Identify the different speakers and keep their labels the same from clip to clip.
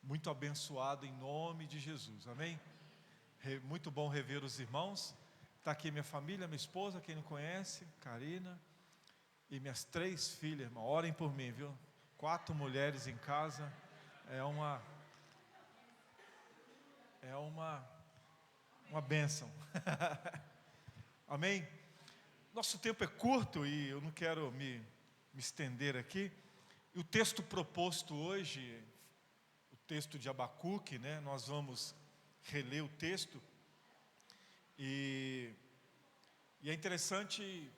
Speaker 1: muito abençoado em nome de Jesus, amém? Muito bom rever os irmãos. Está aqui minha família, minha esposa, quem não conhece, Karina, e minhas 3 filhas, irmão. Orem por mim, viu? 4 mulheres em casa, é uma bênção. Amém? Nosso tempo é curto e eu não quero me estender aqui. E o texto proposto hoje, o texto de Abacuque, né? Nós vamos reler o texto. E é interessante,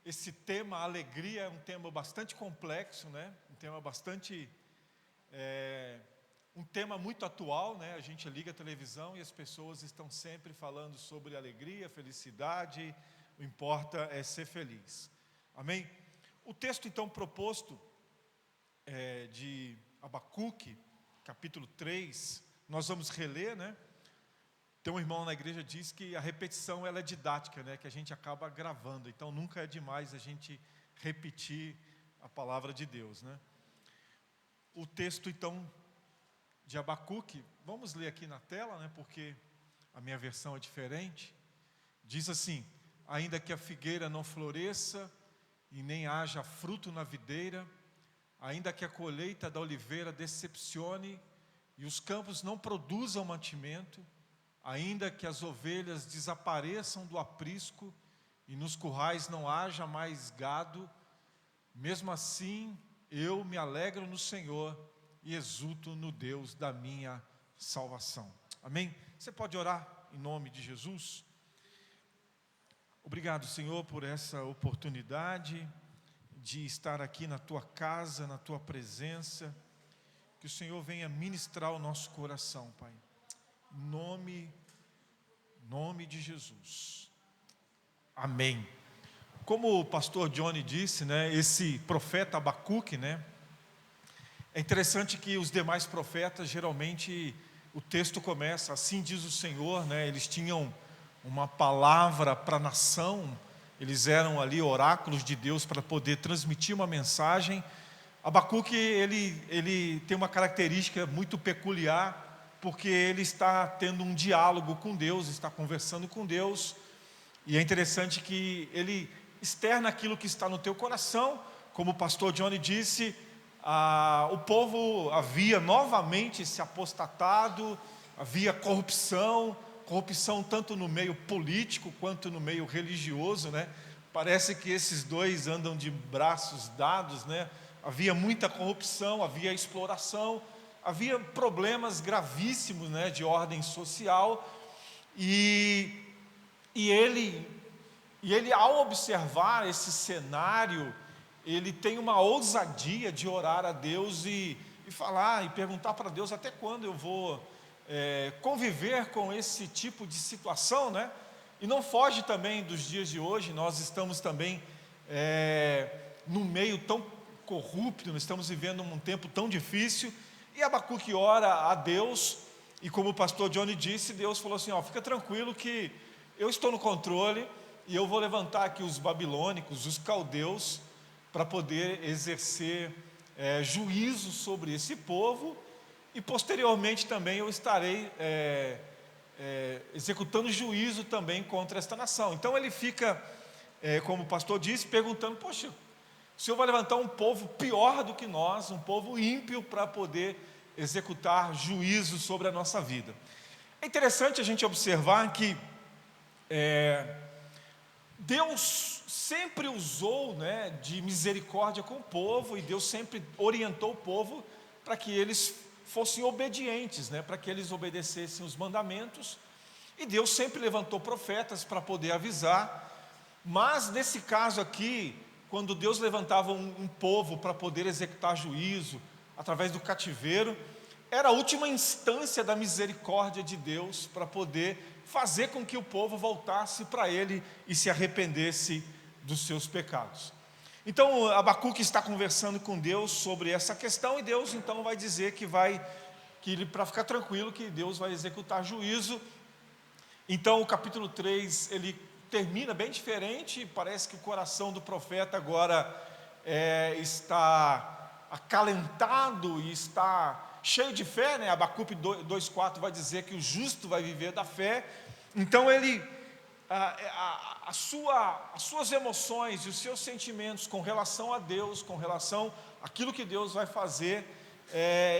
Speaker 1: esse tema, alegria, é um tema bastante complexo, né? Um tema bastante, um tema muito atual, né? A gente liga a televisão e as pessoas estão sempre falando sobre alegria, felicidade, o importa é ser feliz. Amém? O texto então proposto de Abacuque, capítulo 3, nós vamos reler, né? Tem um irmão na igreja que diz que a repetição ela é didática, né? Que a gente acaba gravando, então nunca é demais a gente repetir a palavra de Deus, né? O texto então de Abacuque, vamos ler aqui na tela, né? Porque a minha versão é diferente. Diz assim: ainda que a figueira não floresça e nem haja fruto na videira, ainda que a colheita da oliveira decepcione e os campos não produzam mantimento, ainda que as ovelhas desapareçam do aprisco e nos currais não haja mais gado, mesmo assim eu me alegro no Senhor e exulto no Deus da minha salvação. Amém? Você pode orar em nome de Jesus? Obrigado, Senhor, por essa oportunidade de estar aqui na Tua casa, na Tua presença. Que o Senhor venha ministrar o nosso coração, Pai. Nome de Jesus. Amém. Como o pastor Johnny disse, né, esse profeta Abacuque, né, é interessante que os demais profetas, geralmente, o texto começa, assim diz o Senhor, né, eles tinham uma palavra para a nação, eles eram ali oráculos de Deus para poder transmitir uma mensagem. Abacuque, ele tem uma característica muito peculiar, porque ele está tendo um diálogo com Deus, está conversando com Deus, e é interessante que ele externa aquilo que está no teu coração. Como o pastor Johnny disse, o povo havia novamente se apostatado, havia corrupção tanto no meio político quanto no meio religioso, né? Parece que esses dois andam de braços dados, né? Havia muita corrupção, havia exploração, havia problemas gravíssimos, né, de ordem social, e ele ao observar esse cenário, ele tem uma ousadia de orar a Deus e falar, e perguntar para Deus: até quando eu vou conviver com esse tipo de situação, né? E não foge também dos dias de hoje. Nós estamos também num meio tão corrupto, nós estamos vivendo um tempo tão difícil, e Abacuque ora a Deus, e como o pastor Johnny disse, Deus falou assim: fica tranquilo que eu estou no controle, e eu vou levantar aqui os babilônicos, os caldeus, para poder exercer juízo sobre esse povo, e posteriormente também eu estarei executando juízo também contra esta nação. Então ele fica, como o pastor disse, perguntando: poxa, o Senhor vai levantar um povo pior do que nós, um povo ímpio, para poder executar juízo sobre a nossa vida. É interessante a gente observar que Deus sempre usou, né, de misericórdia com o povo, e Deus sempre orientou o povo para que eles fossem obedientes, né, para que eles obedecessem os mandamentos, e Deus sempre levantou profetas para poder avisar. Mas nesse caso aqui, quando Deus levantava um povo para poder executar juízo através do cativeiro, era a última instância da misericórdia de Deus para poder fazer com que o povo voltasse para Ele e se arrependesse dos seus pecados. Então Abacuque está conversando com Deus sobre essa questão, e Deus então vai dizer que para ficar tranquilo, que Deus vai executar juízo. Então o capítulo 3, ele termina bem diferente. Parece que o coração do profeta agora está acalentado e está cheio de fé, né? Abacuque 2,4 vai dizer que o justo vai viver da fé. Então ele, as suas emoções e os seus sentimentos com relação a Deus, com relação àquilo que Deus vai fazer,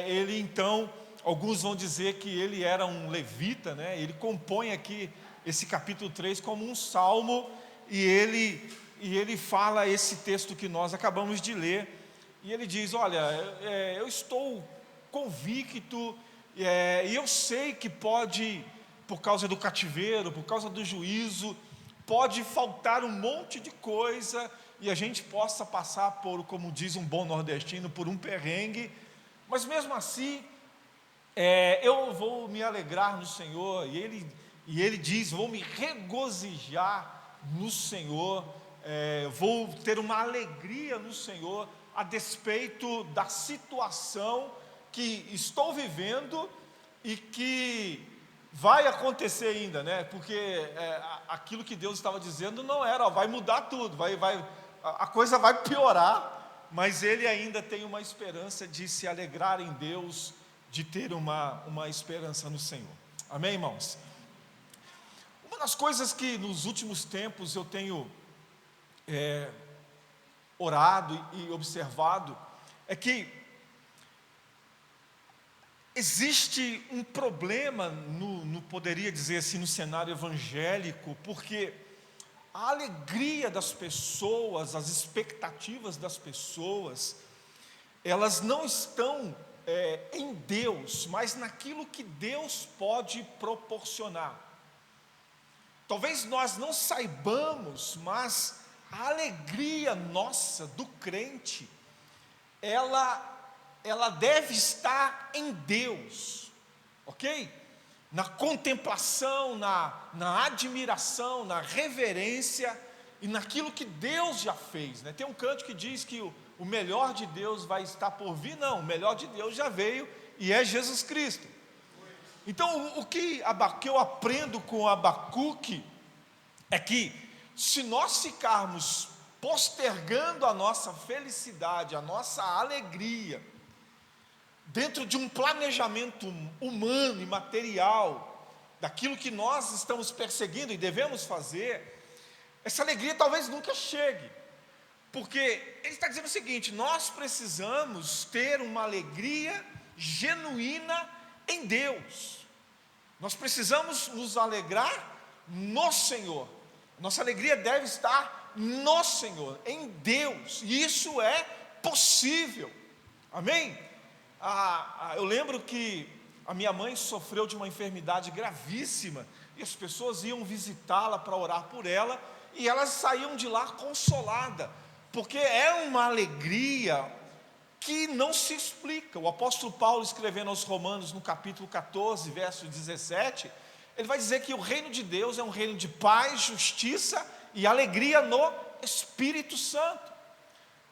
Speaker 1: ele então, alguns vão dizer que ele era um levita, né? Ele compõe aqui esse capítulo 3 como um salmo, e ele fala esse texto que nós acabamos de ler, e ele diz: olha, eu estou convicto, e eu sei que pode, por causa do cativeiro, por causa do juízo, pode faltar um monte de coisa, e a gente possa passar por, como diz um bom nordestino, por um perrengue, mas mesmo assim, eu vou me alegrar no Senhor. E ele diz: vou me regozijar no Senhor, vou ter uma alegria no Senhor, a despeito da situação que estou vivendo e que vai acontecer ainda, né? Porque aquilo que Deus estava dizendo não era, vai mudar tudo, a coisa vai piorar, mas ele ainda tem uma esperança de se alegrar em Deus, de ter uma esperança no Senhor. Amém, irmãos? Uma das coisas que nos últimos tempos eu tenho orado e observado é que existe um problema poderia dizer assim, no cenário evangélico, porque a alegria das pessoas, as expectativas das pessoas, elas não estão em Deus, mas naquilo que Deus pode proporcionar. Talvez nós não saibamos, mas a alegria nossa, do crente, ela deve estar em Deus, ok? Na contemplação, na admiração, na reverência e naquilo que Deus já fez, né? Tem um canto que diz que o melhor de Deus vai estar por vir. Não, o melhor de Deus já veio e é Jesus Cristo. Então o que eu aprendo com Abacuque é que, se nós ficarmos postergando a nossa felicidade, a nossa alegria, dentro de um planejamento humano e material, daquilo que nós estamos perseguindo e devemos fazer, essa alegria talvez nunca chegue, porque ele está dizendo o seguinte: nós precisamos ter uma alegria genuína em Deus, nós precisamos nos alegrar no Senhor, nossa alegria deve estar no Senhor, em Deus, e isso é possível, amém? Eu lembro que a minha mãe sofreu de uma enfermidade gravíssima, e as pessoas iam visitá-la para orar por ela, e elas saíam de lá consoladas, porque é uma alegria que não se explica. O apóstolo Paulo, escrevendo aos Romanos, no capítulo 14, verso 17, ele vai dizer que o reino de Deus é um reino de paz, justiça e alegria no Espírito Santo.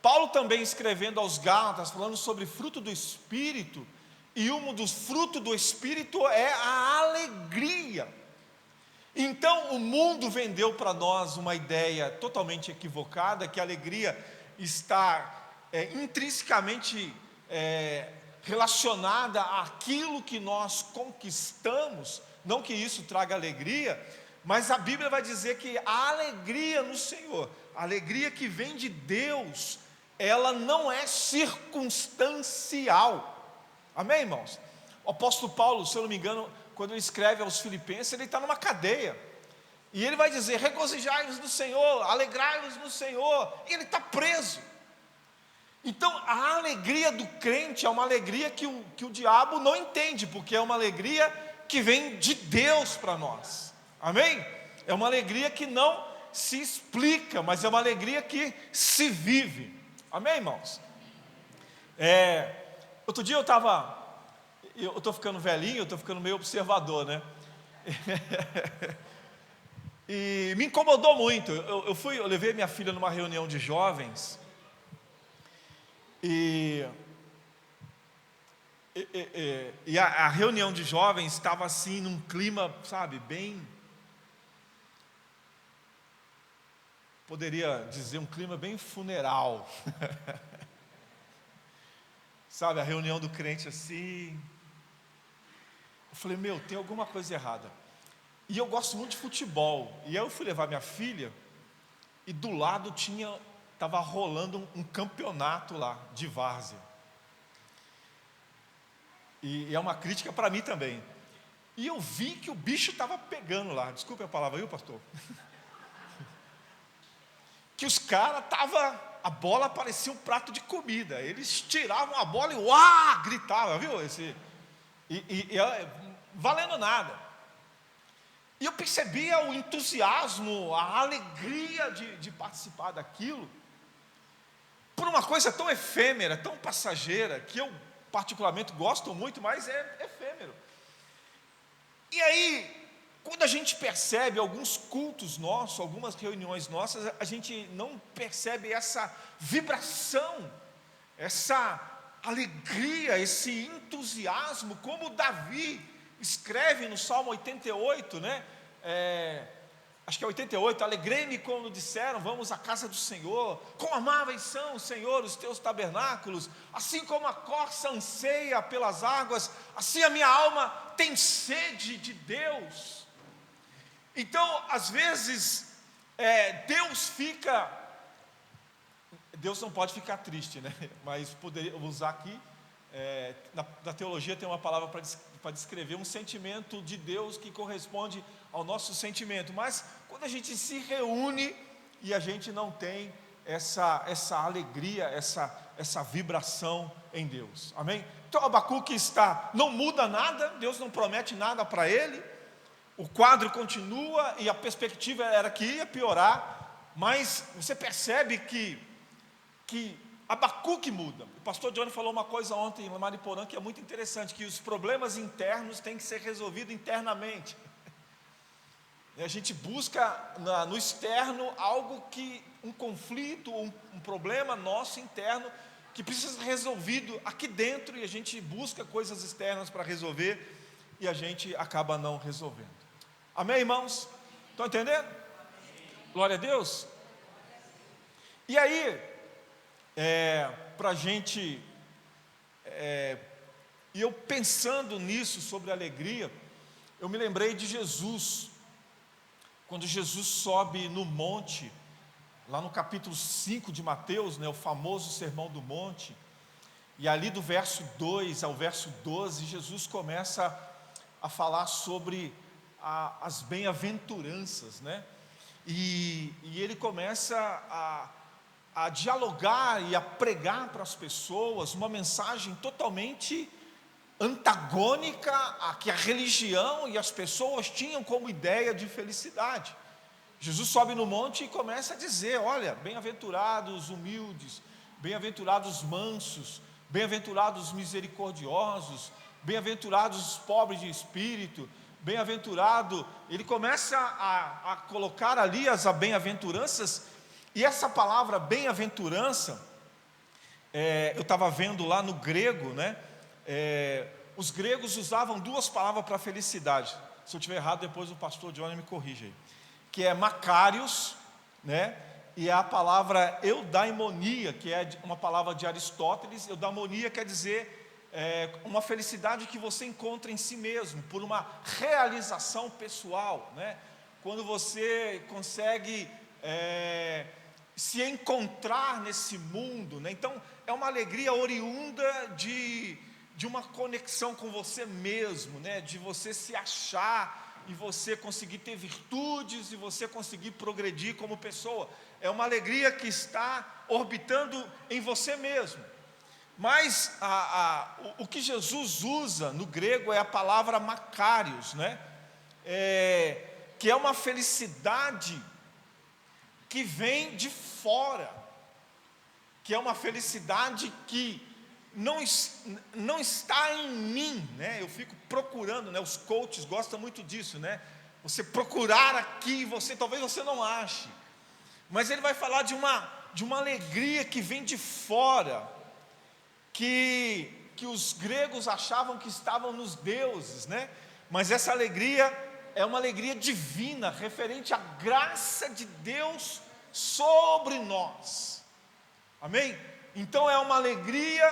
Speaker 1: Paulo também, escrevendo aos Gálatas, falando sobre fruto do Espírito, e um dos frutos do Espírito é a alegria. Então o mundo vendeu para nós uma ideia totalmente equivocada, que a alegria está intrinsecamente relacionada àquilo que nós conquistamos, não que isso traga alegria, mas a Bíblia vai dizer que a alegria no Senhor, a alegria que vem de Deus, ela não é circunstancial, amém, irmãos? O apóstolo Paulo, se eu não me engano, quando ele escreve aos Filipenses, ele está numa cadeia, e ele vai dizer: regozijai-vos no Senhor, alegrai-vos no Senhor, e ele está preso. Então a alegria do crente é uma alegria que o diabo não entende, porque é uma alegria que vem de Deus para nós, amém? É uma alegria que não se explica, mas é uma alegria que se vive, amém, irmãos? Outro dia eu estou ficando velhinho, eu estou ficando meio observador, né? E me incomodou muito. Eu levei minha filha numa reunião de jovens, e a reunião de jovens estava assim, num clima, sabe, bem, poderia dizer, um clima bem funeral. Sabe, a reunião do crente assim. Eu falei, tem alguma coisa errada. E eu gosto muito de futebol. E aí eu fui levar minha filha, e do lado estava rolando um campeonato lá, de várzea. E é uma crítica para mim também. E eu vi que o bicho estava pegando lá. Desculpe a palavra, viu, pastor? Que os caras a bola parecia um prato de comida. Eles tiravam a bola e gritava, viu? Valendo nada. E eu percebia o entusiasmo, a alegria de participar daquilo, por uma coisa tão efêmera, tão passageira, que eu particularmente gosto muito, mas é efêmero. E aí, quando a gente percebe alguns cultos nossos, algumas reuniões nossas, a gente não percebe essa vibração, essa alegria, esse entusiasmo, como Davi escreve no Salmo 88, né? Acho que é 88, alegrei-me quando disseram, vamos à casa do Senhor, quão amáveis são, Senhor, os teus tabernáculos, assim como a corça anseia pelas águas, assim a minha alma tem sede de Deus. Então, às vezes, Deus não pode ficar triste, né? Mas poderia usar aqui, na teologia tem uma palavra para descrever um sentimento de Deus que corresponde ao nosso sentimento, mas quando a gente se reúne e a gente não tem essa alegria, essa vibração em Deus, amém? Então Abacuque não muda nada, Deus não promete nada para ele, o quadro continua e a perspectiva era que ia piorar, mas você percebe que Abacuque muda. O pastor Johnny falou uma coisa ontem em Mariporã que é muito interessante, que os problemas internos têm que ser resolvidos internamente. E a gente busca no externo algo um conflito, um problema nosso interno, que precisa ser resolvido aqui dentro, e a gente busca coisas externas para resolver, e a gente acaba não resolvendo. Amém, irmãos? Estão entendendo? Glória a Deus. E aí, para a gente, e eu pensando nisso, sobre alegria, eu me lembrei de Jesus, quando Jesus sobe no monte, lá no capítulo 5 de Mateus, né, o famoso Sermão do Monte, e ali do verso 2 ao verso 12, Jesus começa a falar sobre as bem-aventuranças, né? E ele começa a dialogar e a pregar para as pessoas uma mensagem totalmente antagônica a que a religião e as pessoas tinham como ideia de felicidade. Jesus sobe no monte e começa a dizer, olha, bem-aventurados os humildes, bem-aventurados os mansos, bem-aventurados os misericordiosos, bem-aventurados os pobres de espírito, bem-aventurado. Ele começa a colocar ali as bem-aventuranças, e essa palavra bem-aventurança, eu estava vendo lá no grego, né? Os gregos usavam duas palavras para felicidade. Se eu estiver errado, depois o pastor Johnny me corrige aí. Que é makarios, né? E a palavra eudaimonia, que é uma palavra de Aristóteles. Eudaimonia quer dizer uma felicidade que você encontra em si mesmo, por uma realização pessoal, né? Quando você consegue se encontrar nesse mundo, né? Então é uma alegria oriunda de uma conexão com você mesmo, né? De você se achar e você conseguir ter virtudes e você conseguir progredir como pessoa. É uma alegria que está orbitando em você mesmo. Mas o que Jesus usa no grego é a palavra makarios, né? Que é uma felicidade que vem de fora, que é uma felicidade que não está em mim, né? Eu fico procurando, né? Os coaches gostam muito disso, né? Você procurar aqui, talvez você não ache, mas ele vai falar de uma alegria que vem de fora, que os gregos achavam que estavam nos deuses, né? Mas essa alegria é uma alegria divina, referente à graça de Deus sobre nós, amém? Então é uma alegria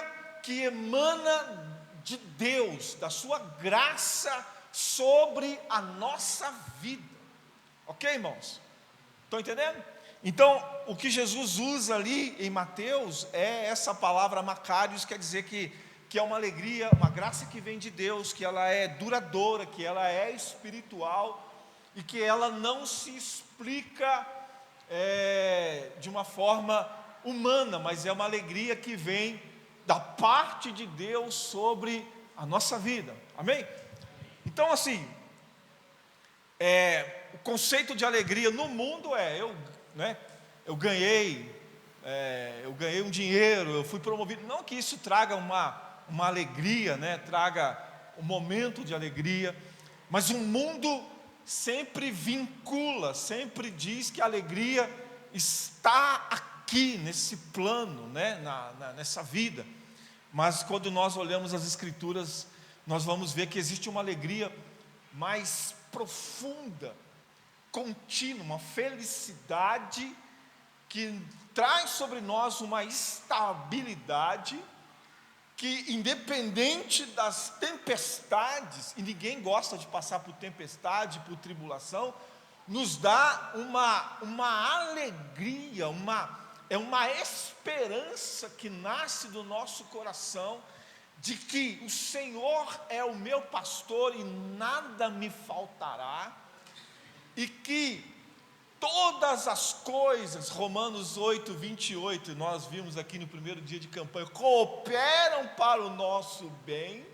Speaker 1: que emana de Deus, da sua graça sobre a nossa vida. Ok, irmãos? Estão entendendo? Então, o que Jesus usa ali em Mateus é essa palavra Macários, quer dizer que é uma alegria, uma graça que vem de Deus, que ela é duradoura, que ela é espiritual e que ela não se explica de uma forma humana, mas é uma alegria que vem da parte de Deus sobre a nossa vida. Amém? Então, assim, o conceito de alegria no mundo eu ganhei um dinheiro, eu fui promovido. Não que isso traga uma alegria, traga um momento de alegria, mas o mundo sempre vincula, sempre diz que a alegria está aqui nesse plano, nessa vida. Mas quando nós olhamos as Escrituras, nós vamos ver que existe uma alegria mais profunda, contínua, uma felicidade que traz sobre nós uma estabilidade que, independente das tempestades, e ninguém gosta de passar por tempestade, por tribulação, nos dá uma alegria, uma esperança que nasce do nosso coração, de que o Senhor é o meu pastor e nada me faltará, e que todas as coisas, Romanos 8, 28, nós vimos aqui no primeiro dia de campanha, cooperam para o nosso bem.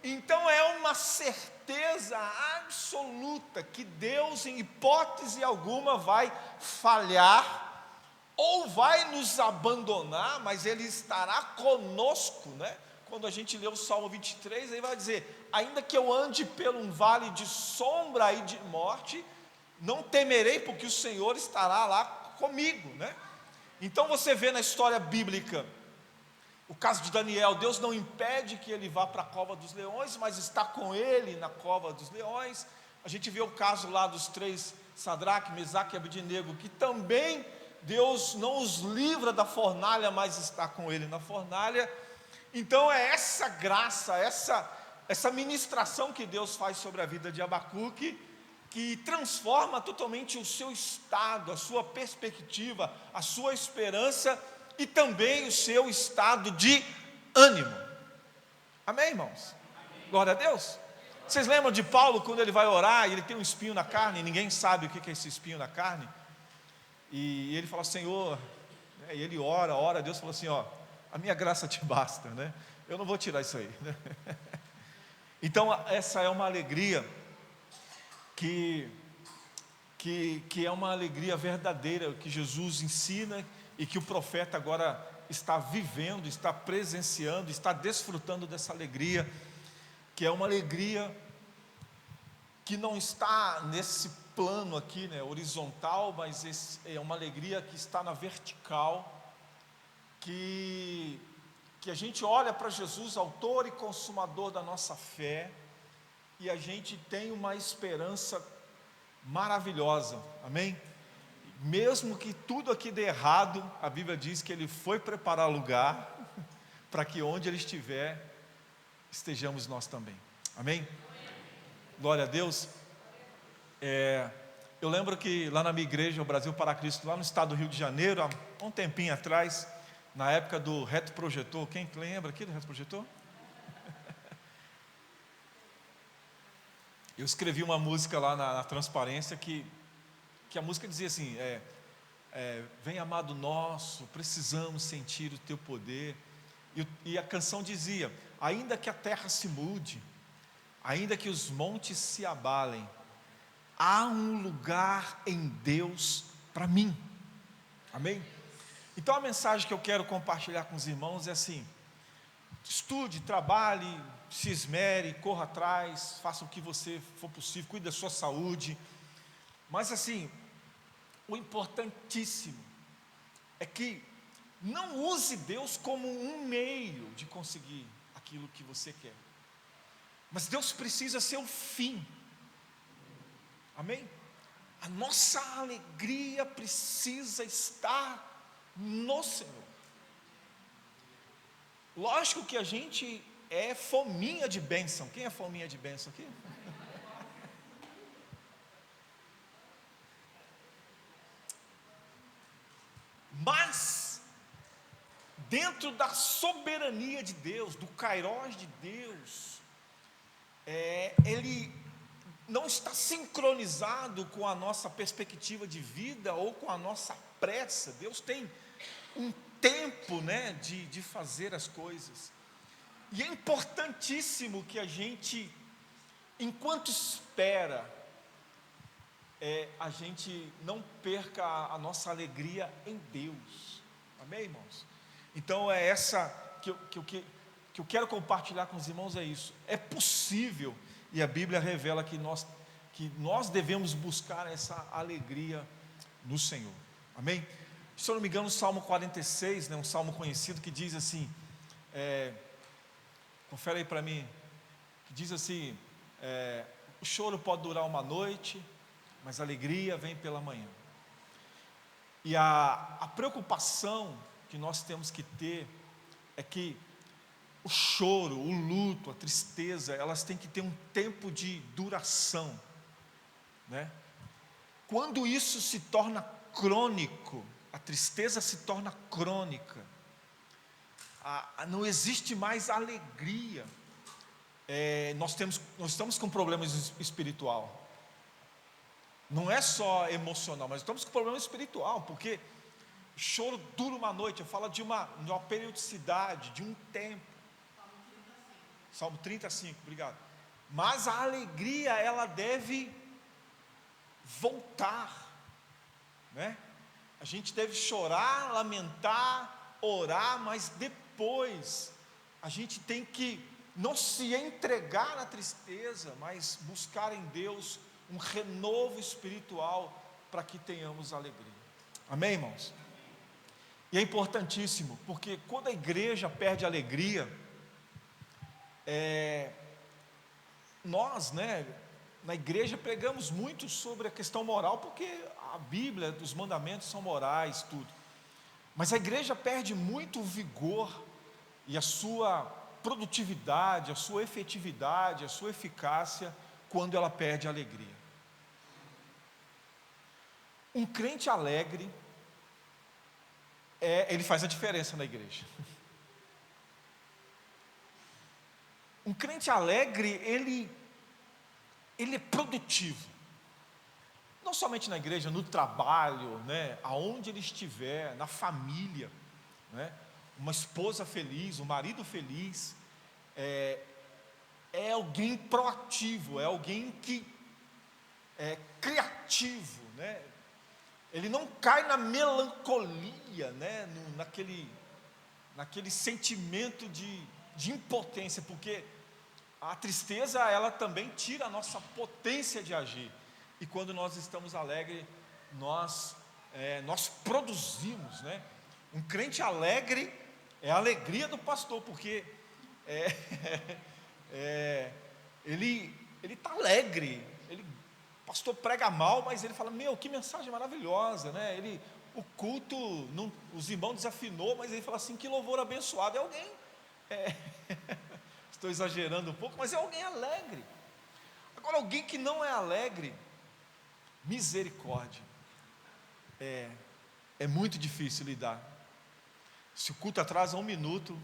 Speaker 1: Então é uma certeza absoluta que Deus, em hipótese alguma, vai falhar ou vai nos abandonar, mas Ele estará conosco, Quando a gente lê o Salmo 23, aí vai dizer: ainda que eu ande pelo um vale de sombra e de morte, não temerei, porque o Senhor estará lá comigo, Então você vê na história bíblica o caso de Daniel. Deus não impede que ele vá para a cova dos leões, mas está com ele na cova dos leões. A gente vê o caso lá dos 3, Sadraque, Mesaque e Abednego, que também Deus não os livra da fornalha, mas está com ele na fornalha. Então é essa graça, essa ministração que Deus faz sobre a vida de Abacuque, que transforma totalmente o seu estado, a sua perspectiva, a sua esperança e também o seu estado de ânimo. Amém, irmãos? Amém. Glória a Deus. Vocês lembram de Paulo, quando ele vai orar e ele tem um espinho na carne, e ninguém sabe o que é esse espinho na carne, e ele fala: Senhor, e ele ora, Deus falou assim: a minha graça te basta, eu não vou tirar isso aí, Então essa é uma alegria que é uma alegria verdadeira, que Jesus ensina e que o profeta agora está vivendo, está presenciando, está desfrutando dessa alegria, que é uma alegria que não está nesse plano aqui, horizontal, mas é uma alegria que está na vertical, que a gente olha para Jesus, autor e consumador da nossa fé, e a gente tem uma esperança maravilhosa, amém? Mesmo que tudo aqui dê errado, a Bíblia diz que Ele foi preparar lugar, para que onde Ele estiver, estejamos nós também, amém? Glória a Deus. Eu lembro que lá na minha igreja, o Brasil para Cristo, lá no estado do Rio de Janeiro, há um tempinho atrás, na época do retroprojetor, quem lembra aqui do retroprojetor? Eu escrevi uma música lá na Transparência, que a música dizia assim: vem amado nosso, precisamos sentir o teu poder. E a canção dizia: ainda que a terra se mude, ainda que os montes se abalem, há um lugar em Deus para mim, amém? Então a mensagem que eu quero compartilhar com os irmãos é assim: estude, trabalhe, se esmere, corra atrás, faça o que você for possível, cuide da sua saúde, mas assim, o importantíssimo é que não use Deus como um meio de conseguir aquilo que você quer, mas Deus precisa ser o fim, amém? A nossa alegria precisa estar no Senhor. Lógico que a gente é fominha de bênção. Quem é fominha de bênção aqui? Mas, dentro da soberania de Deus, do kairós de Deus, Ele não está sincronizado com a nossa perspectiva de vida ou com a nossa pressa. Deus tem um tempo, né, de fazer as coisas. E é importantíssimo que a gente, enquanto espera, a gente não perca a nossa alegria em Deus. Amém, irmãos? Então é essa que eu quero compartilhar com os irmãos, é isso. É possível, e a Bíblia revela que nós devemos buscar essa alegria no Senhor. Amém? Se eu não me engano, o Salmo 46, né, um salmo conhecido, que diz assim, confere aí para mim, que diz assim, o choro pode durar uma noite, mas a alegria vem pela manhã. E a preocupação que nós temos que ter é que o choro, o luto, a tristeza, elas têm que ter um tempo de duração, né? Quando isso se torna crônico, a tristeza se torna crônica, não existe mais alegria. Nós estamos com problemas espiritual. Não é só emocional, mas estamos com problema espiritual, porque o choro dura uma noite, fala de uma periodicidade, de um tempo. Salmo 35, obrigado. Mas a alegria, ela deve voltar, né? A gente deve chorar, lamentar, orar, mas depois a gente tem que não se entregar à tristeza, mas buscar em Deus um renovo espiritual para que tenhamos alegria. Amém, irmãos? E é importantíssimo, porque quando a igreja perde a alegria, nós, né, na igreja pregamos muito sobre a questão moral, porque a Bíblia, os mandamentos são morais, tudo. Mas a igreja perde muito o vigor e a sua produtividade, a sua efetividade, a sua eficácia, quando ela perde a alegria. Um crente alegre, ele faz a diferença na igreja. Um crente alegre, ele é produtivo. Não somente na igreja, no trabalho, né, aonde ele estiver, na família, né, uma esposa feliz, um marido feliz, é alguém proativo, é alguém que é criativo, né? Ele não cai na melancolia, né, naquele sentimento de impotência, porque a tristeza, ela também tira a nossa potência de agir. E quando nós estamos alegres, nós produzimos, né? Um crente alegre é a alegria do pastor, porque ele está alegre. O pastor prega mal, mas ele fala: meu, que mensagem maravilhosa, né? O culto, os irmãos desafinou, mas ele fala assim: que louvor abençoado. É alguém, estou exagerando um pouco, mas é alguém alegre. Agora, alguém que não é alegre, misericórdia, é muito difícil lidar. Se o culto atrasa 1 minuto,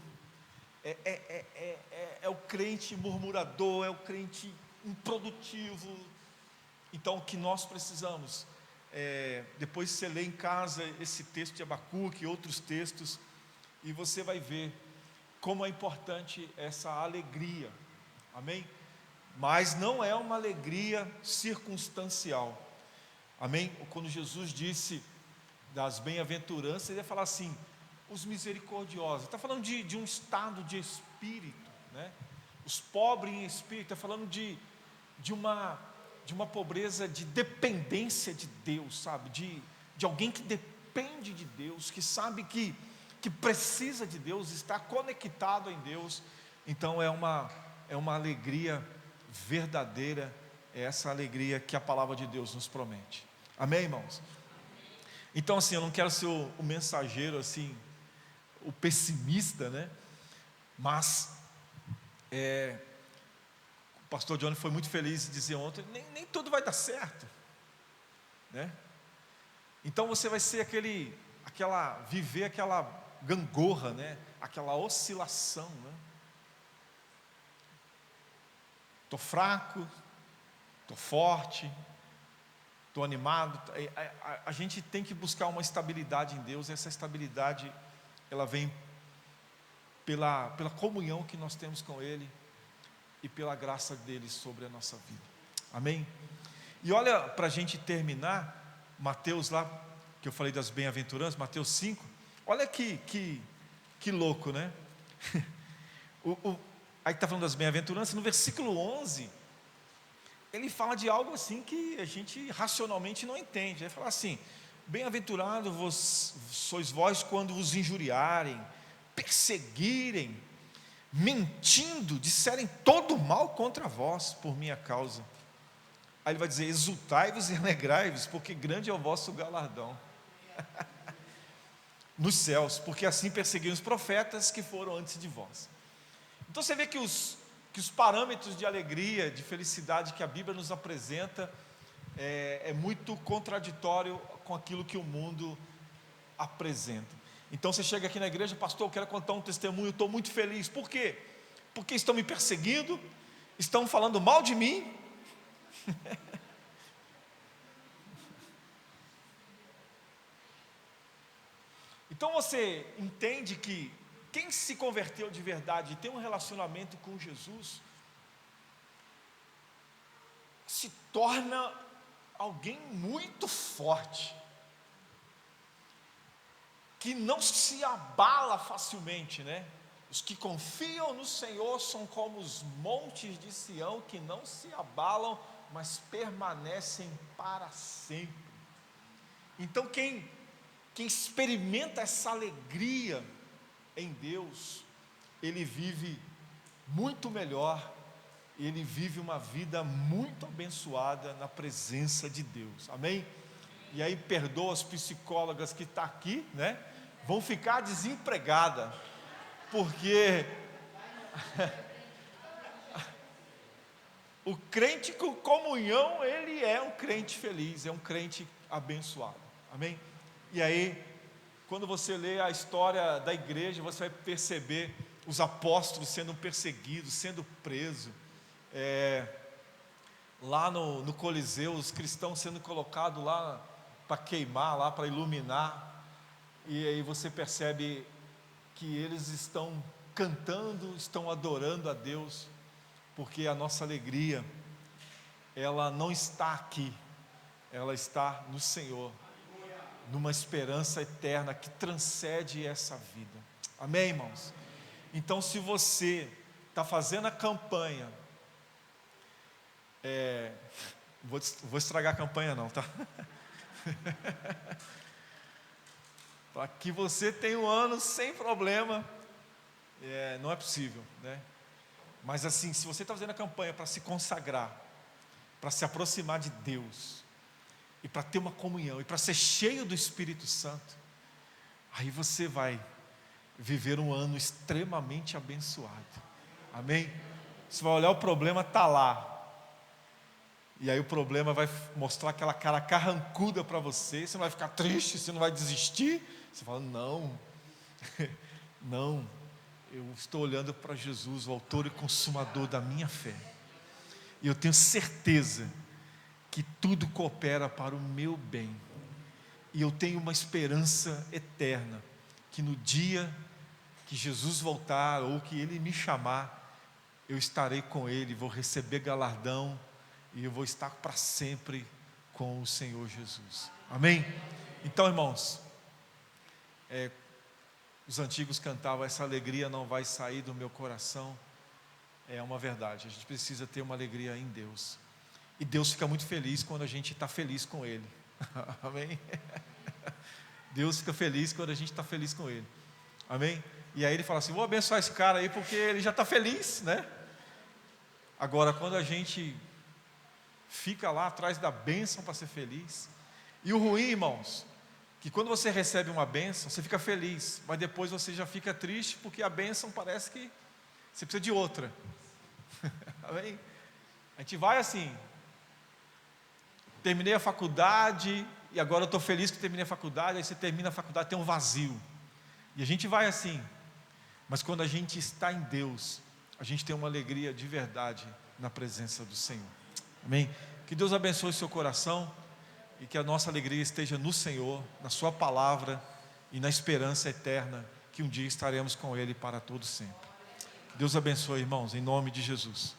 Speaker 1: é o crente murmurador, é o crente improdutivo. Então, o que nós precisamos, depois você lê em casa esse texto de Abacuque e outros textos, e você vai ver como é importante essa alegria, amém? Mas não é uma alegria circunstancial, amém? Quando Jesus disse das bem-aventuranças, ele ia falar assim: os misericordiosos, está falando de um estado de espírito, né? Os pobres em espírito, está falando de uma pobreza de dependência de Deus, sabe? De alguém que depende de Deus, que sabe que precisa de Deus, está conectado em Deus. Então é uma alegria verdadeira, é essa alegria que a palavra de Deus nos promete. Amém, irmãos? Então, assim, eu não quero ser o mensageiro, assim, o pessimista, né? Mas o pastor Johnny foi muito feliz em dizer ontem, nem tudo vai dar certo, né? Então você vai ser viver aquela gangorra, né? Aquela oscilação, né? Estou fraco, estou forte, estou animado. A gente tem que buscar uma estabilidade em Deus. Essa estabilidade, ela vem pela comunhão que nós temos com Ele e pela graça dele sobre a nossa vida. Amém? E olha, para a gente terminar, Mateus lá, que eu falei das bem-aventuranças, Mateus 5, olha que louco, né? Aí está falando das bem-aventuranças, no versículo 11, ele fala de algo assim que a gente racionalmente não entende. Ele fala assim: bem-aventurados sois vós quando vos injuriarem, perseguirem, mentindo, disserem todo mal contra vós por minha causa. Aí ele vai dizer: exultai-vos e alegrai-vos, porque grande é o vosso galardão nos céus, porque assim perseguiram os profetas que foram antes de vós. Então você vê que os parâmetros de alegria, de felicidade que a Bíblia nos apresenta é muito contraditório com aquilo que o mundo apresenta. Então você chega aqui na igreja: pastor, eu quero contar um testemunho, eu estou muito feliz. Por quê? Porque estão me perseguindo, estão falando mal de mim. Então você entende que quem se converteu de verdade e tem um relacionamento com Jesus se torna alguém muito forte, que não se abala facilmente, né? Os que confiam no Senhor são como os montes de Sião, que não se abalam, mas permanecem para sempre. Então quem experimenta essa alegria em Deus, ele vive muito melhor, ele vive uma vida muito abençoada na presença de Deus. Amém? E aí perdoa as psicólogas que estão aqui, né? Vão ficar desempregadas, porque o crente com comunhão, ele é um crente feliz, é um crente abençoado. Amém? E aí, quando você lê a história da igreja, você vai perceber os apóstolos sendo perseguidos, sendo presos, lá no Coliseu, os cristãos sendo colocados lá para queimar, lá para iluminar. E aí você percebe que eles estão cantando, estão adorando a Deus, porque a nossa alegria, ela não está aqui, ela está no Senhor, numa esperança eterna que transcende essa vida. Amém, irmãos? Então, se você está fazendo a campanha, vou estragar a campanha não, tá? Para que você tenha um ano sem problema, não é possível, né? Mas assim, se você está fazendo a campanha para se consagrar, para se aproximar de Deus, e para ter uma comunhão, e para ser cheio do Espírito Santo, aí você vai viver um ano extremamente abençoado. Amém? Você vai olhar, o problema está lá, e aí o problema vai mostrar aquela cara carrancuda para você. Você não vai ficar triste, você não vai desistir. Você fala: não, não, eu estou olhando para Jesus, o autor e consumador da minha fé, e eu tenho certeza que tudo coopera para o meu bem, e eu tenho uma esperança eterna, que no dia que Jesus voltar, ou que Ele me chamar, eu estarei com Ele, vou receber galardão, e eu vou estar para sempre com o Senhor Jesus. Amém? Então, irmãos, os antigos cantavam: essa alegria não vai sair do meu coração. É uma verdade, a gente precisa ter uma alegria em Deus, e Deus fica muito feliz quando a gente está feliz com Ele. Amém? Deus fica feliz quando a gente está feliz com Ele. Amém? E aí Ele fala assim: vou abençoar esse cara aí, porque ele já está feliz, né? Agora, quando a gente fica lá atrás da bênção para ser feliz, e o ruim, irmãos, que quando você recebe uma bênção, você fica feliz, mas depois você já fica triste, porque a bênção parece que Você precisa de outra. Amém? A gente vai assim, terminei a faculdade, e agora eu estou feliz que terminei a faculdade. Aí você termina a faculdade, tem um vazio, e a gente vai assim. Mas quando a gente está em Deus, a gente tem uma alegria de verdade na presença do Senhor. Amém? Que Deus abençoe o seu coração, e que a nossa alegria esteja no Senhor, na sua palavra, e na esperança eterna, que um dia estaremos com Ele para todo sempre. Que Deus abençoe, irmãos, em nome de Jesus.